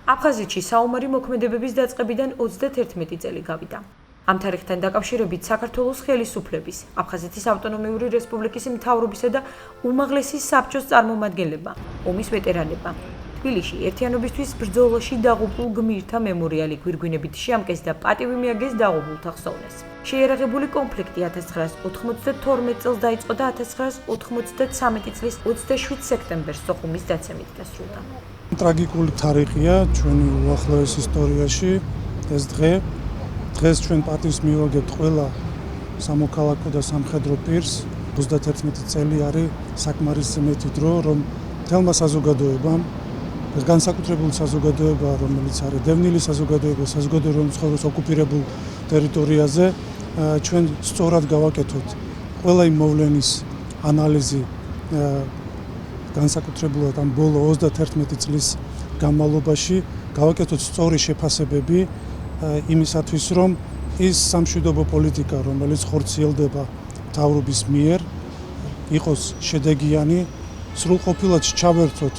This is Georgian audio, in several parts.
აფხაზეთში საომარი მოქმედებების დაწყებიდან 31 წელი გავიდა. ამ თარიღთან დაკავშირებით საქართველოს ხელისუფლების, აფხაზეთის ავტონომიური რესპუბლიკის მთავრობისა და უმაღლესი საბჭოს წარმომადგენლებმა, ომის ვეტერანებმა, თბილისში ერთიანობისთვის ბრძოლაში დაღუპულ გმირთა მემორიალი გვირგვინებით შეამკეს და პატივი მიაგეს დაღუპულთა ხსოვნას. შეიარაღებული კონფლიქტი 1992 წელს დაიწყო და 1993 წლის 27 სექტემბერს სოხუმის დაცემით დასრულდა. ტრაგიკული თარიღია ჩვენი უახლოეს ისტორიაში ეს დღე. დღეს ჩვენ პატივს მივაგებთ ყველა სამოქალაქო და სამხედრო პირს. 31 წელი არის საკმარისი მეტი დრო, რომ მთელმა საზოგადოებამ, განსაკუთრებული საზოგადოება, რომელიც არის დევნილი საზოგადოება, საზოგადოება, რომელიც ცხოვრობს ოკუპირებულ ტერიტორიაზე, ჩვენ სწორად გავაკეთოთ ყველა იმ მოვლენის ანალიზი განსაკუთრებულად ამ ბოლო 31 წლის განმავლობაში, გავაკეთოთ სწორი შეფასებები იმისათვის, რომ ის სამშვიდობო პოლიტიკა, რომელიც ხორციელდება მთავრობის მიერ, იყოს შედეგიანი, სრულყოფილად ჩავერთოთ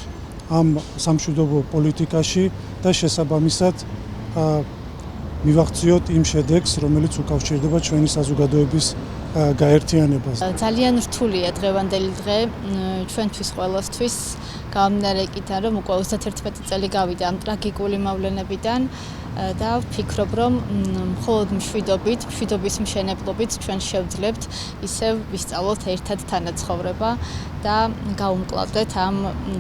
ამ სამშვიდობო პოლიტიკაში და შესაბამისად მივახციოთ იმ შედეგს, რომელიც უკავშირდება ჩვენი საზოგადოების გაერთიანებას. ძალიან რთულია დღევანდელი დღე ჩვენთვის ყველასთვის, გამომდინარე იქიდან, რომ უკვე 31 წელი გავიდა ამ ტრაგიკული მოვლენებიდან და ვფიქრობ, რომ მხოლოდ მშვიდობის მშენებლობით ჩვენ შევძლებთ ისევ ვისწავლოთ ერთად თანაცხოვრება და გავუმკლავდეთ ამ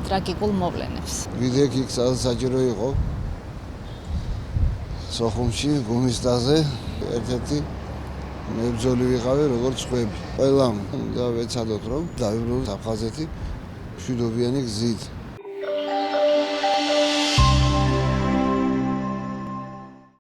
ტრაგიკულ მოვლენებს. ვიდექი სადაც საჭირო იყო სოხუმში გუმისტაზე ერთ-ერთი მებრძოლი ვიყავი როგორც ხვები. ყველამ და ვეცადოთ რომ დავიბრუნოთ აფხაზეთი მშვიდობიანი გზით.